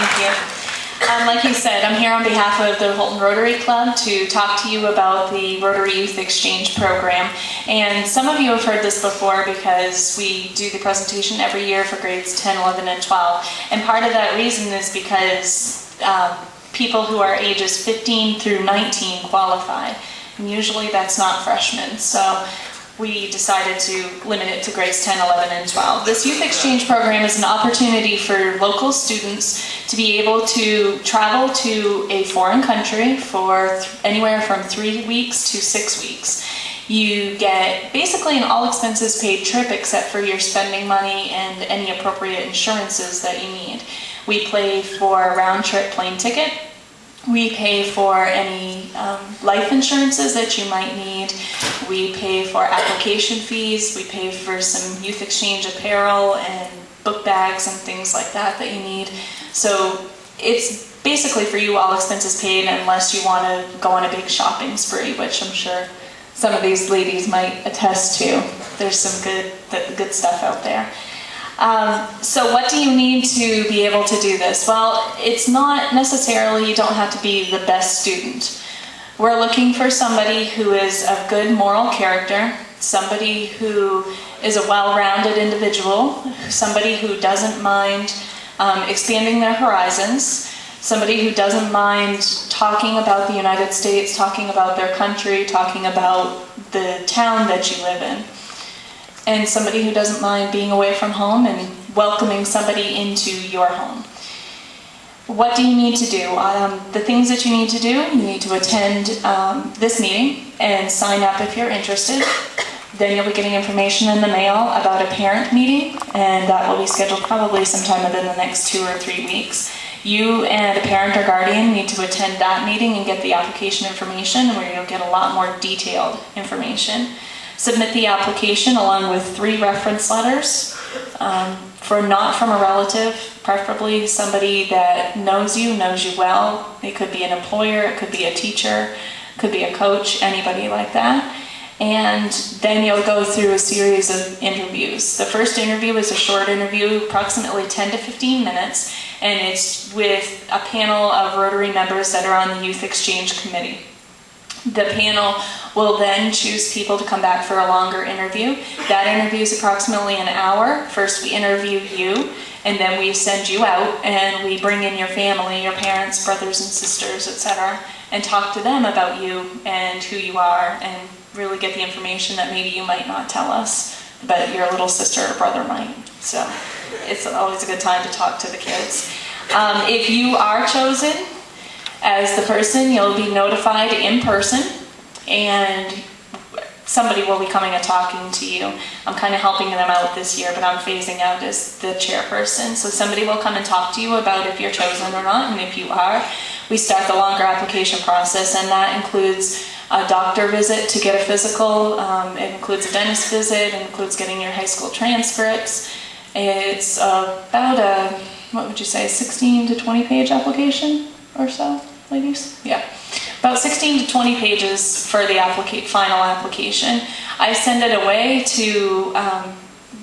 Thank you. Like you said, I'm here on behalf of the Houlton Rotary Club to talk to you about the Rotary Youth Exchange Program. And some of you have heard this before because we do the presentation every year for grades 10, 11, and 12. And part of that reason is because people who are ages 15 through 19 qualify. And usually that's not freshmen. So we decided to limit it to grades 10, 11, and 12. This youth exchange program is an opportunity for local students to be able to travel to a foreign country for anywhere from 3 weeks to 6 weeks. You get basically an all expenses paid trip except for your spending money and any appropriate insurances that you need. We pay for a round trip plane ticket. We pay for any life insurances that you might need. We pay for application fees. We pay for some youth exchange apparel and book bags and things like that that you need. So it's basically for you all expenses paid unless you want to go on a big shopping spree, which I'm sure some of these ladies might attest to. There's some good stuff out there. So what do you need to be able to do this? Well, it's not necessarily, you don't have to be the best student. We're looking for somebody who is of good moral character, somebody who is a well-rounded individual, somebody who doesn't mind expanding their horizons, somebody who doesn't mind talking about the United States, talking about their country, talking about the town that you live in. And somebody who doesn't mind being away from home and welcoming somebody into your home. What do you need to do? The things that you need to do, you need to attend this meeting and sign up if you're interested. Then you'll be getting information in the mail about a parent meeting, and that will be scheduled probably sometime within the next 2 or 3 weeks. You and a parent or guardian need to attend that meeting and get the application information, where you'll get a lot more detailed information. Submit the application along with 3 reference letters, not from a relative, preferably somebody that knows you well. It could be an employer, it could be a teacher, it could be a coach, anybody like that. And then you'll go through a series of interviews. The first interview is a short interview, approximately 10 to 15 minutes, and it's with a panel of Rotary members that are on the Youth Exchange Committee. The panel will then choose people to come back for a longer interview. That interview is approximately an hour. First we interview you, and then we send you out, and we bring in your family, your parents, brothers and sisters, etc., and talk to them about you and who you are, and really get the information that maybe you might not tell us, but your little sister or brother might. So it's always a good time to talk to the kids. If you are chosen as the person, you'll be notified in person, and somebody will be coming and talking to you. I'm kind of helping them out this year, but I'm phasing out as the chairperson. So somebody will come and talk to you about if you're chosen or not, and if you are, we start the longer application process, and that includes a doctor visit to get a physical, it includes a dentist visit, it includes getting your high school transcripts. It's about a, what would you say, 16 to 20 page application or so, ladies? Yeah. About 16 to 20 pages for the final application. I send it away to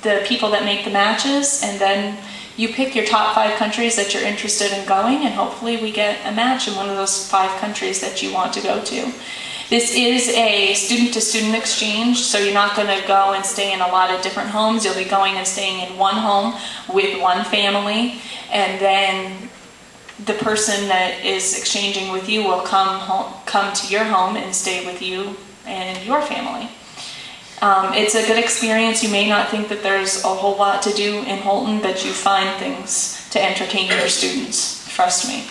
the people that make the matches, and then you pick your top 5 countries that you're interested in going, and hopefully we get a match in one of those 5 countries that you want to go to. This is a student-to-student exchange, so you're not going to go and stay in a lot of different homes. You'll be going and staying in one home with one family, and then the person that is exchanging with you will come to your home and stay with you and your family. It's a good experience. You may not think that there's a whole lot to do in Houlton, but you find things to entertain your students, trust me.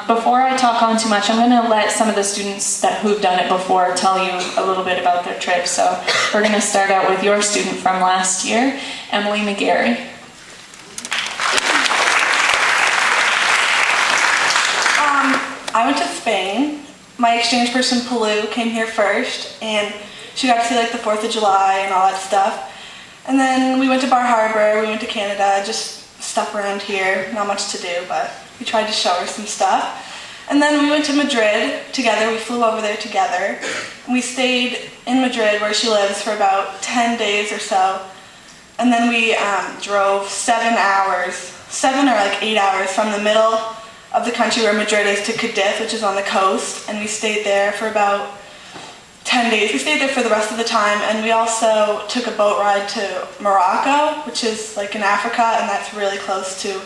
Before I talk on too much, I'm going to let some of the students who've done it before tell you a little bit about their trip. So we're going to start out with your student from last year, Emily McGarry. I went to Spain. My exchange person, Palu, came here first, and she got to see like the 4th of July and all that stuff. And then we went to Bar Harbor, we went to Canada, just stuff around here, not much to do, but we tried to show her some stuff. And then we went to Madrid together, we flew over there together. We stayed in Madrid where she lives for about 10 days or so. And then we drove 7 hours 7 or like 8 hours from the middle of the country where Madrid is to Cadiz, which is on the coast, and we stayed there for about 10 days. We stayed there for the rest of the time, and we also took a boat ride to Morocco, which is like in Africa, and that's really close to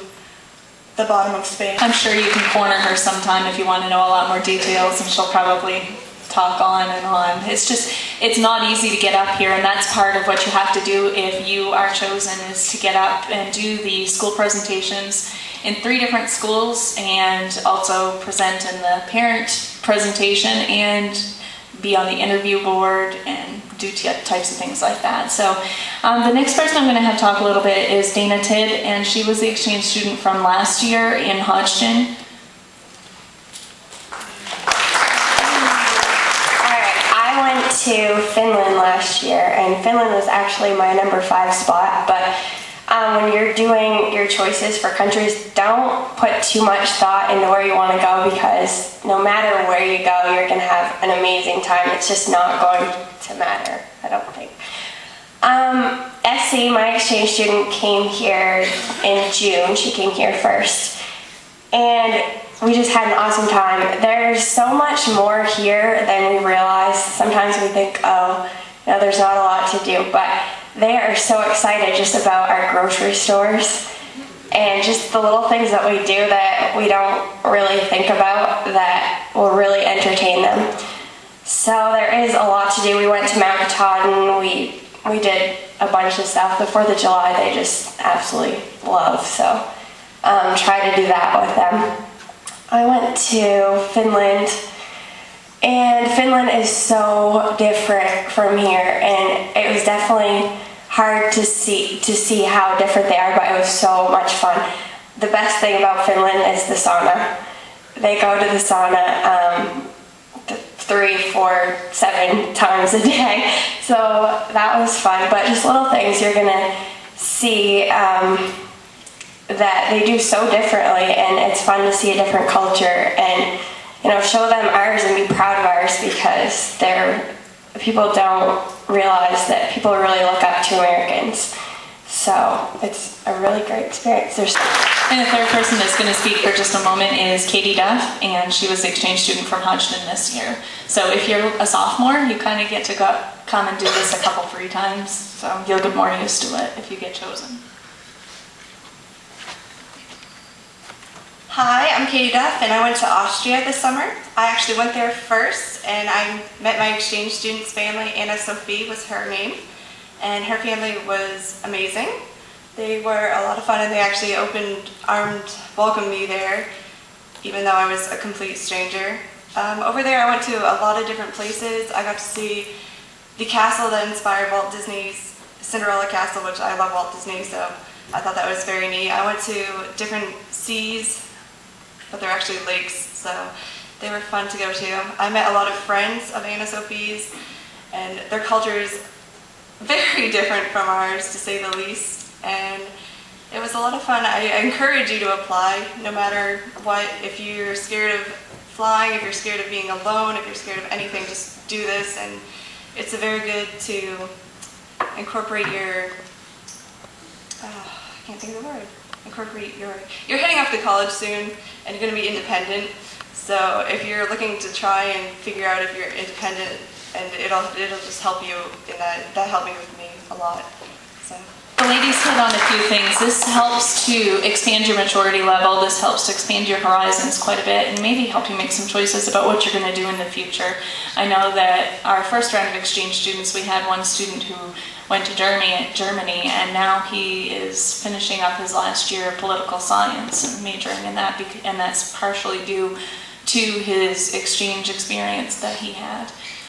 the bottom of Spain. I'm sure you can corner her sometime if you want to know a lot more details, and she'll probably talk on and on. It's not easy to get up here, and that's part of what you have to do if you are chosen, is to get up and do the school presentations in 3 different schools, and also present in the parent presentation and be on the interview board and do types of things like that. So the next person I'm going to have talk a little bit is Dana Tidd, and she was the exchange student from last year in Houlton. I went to Finland last year, and Finland was actually my number 5 spot, but when you're doing your choices for countries, don't put too much thought into where you want to go, because no matter where you go, you're going to have an amazing time. It's just not going to matter, I don't think. SC, my exchange student, came here in June. She came here first, and we just had an awesome time. There's so much more here than we realize. Sometimes we think, oh, you know, there's not a lot to do, but they are so excited just about our grocery stores and just the little things that we do that we don't really think about that will really entertain them. So there is a lot to do. We went to Mount Katahdin. We did a bunch of stuff. The 4th of July they just absolutely love, so try to do that with them. I went to Finland, and Finland is so different from here, and it was definitely hard to see how different they are, but it was so much fun. The best thing about Finland is the sauna. They go to the sauna 3, 4, 7 times a day, so that was fun. But just little things you're gonna see that they do so differently, and it's fun to see a different culture and, you know, show them ours and be proud of ours, because people don't realize that people really look up to Americans. So it's a really great experience. And the third person that's going to speak for just a moment is Katie Duff, and she was the exchange student from Houlton this year. So if you're a sophomore, you kind of get to come and do this a couple, 3 times. So you'll get more used to it if you get chosen. Hi, I'm Katie Duff, and I went to Austria this summer. I actually went there first, and I met my exchange student's family. Anna Sophie was her name, and her family was amazing. They were a lot of fun, and they actually opened arms, welcomed me there, even though I was a complete stranger. Over there, I went to a lot of different places. I got to see the castle that inspired Walt Disney's Cinderella Castle, which I love Walt Disney, so I thought that was very neat. I went to different seas, but they're actually lakes, so they were fun to go to. I met a lot of friends of Anna Sophie's, and their culture is very different from ours, to say the least, and it was a lot of fun. I encourage you to apply, no matter what. If you're scared of flying, if you're scared of being alone, if you're scared of anything, just do this, and it's very good to incorporate your, I can't think of the word. You're heading off to college soon, and you're going to be independent. So if you're looking to try and figure out if you're independent, and it'll just help you in that. That helped me with me a lot. So. The ladies hit on a few things. This helps to expand your maturity level. This helps to expand your horizons quite a bit, and maybe help you make some choices about what you're going to do in the future. I know that our first round of exchange students, we had one student who went to Germany, and now he is finishing up his last year of political science and majoring in that, and that's partially due to his exchange experience that he had.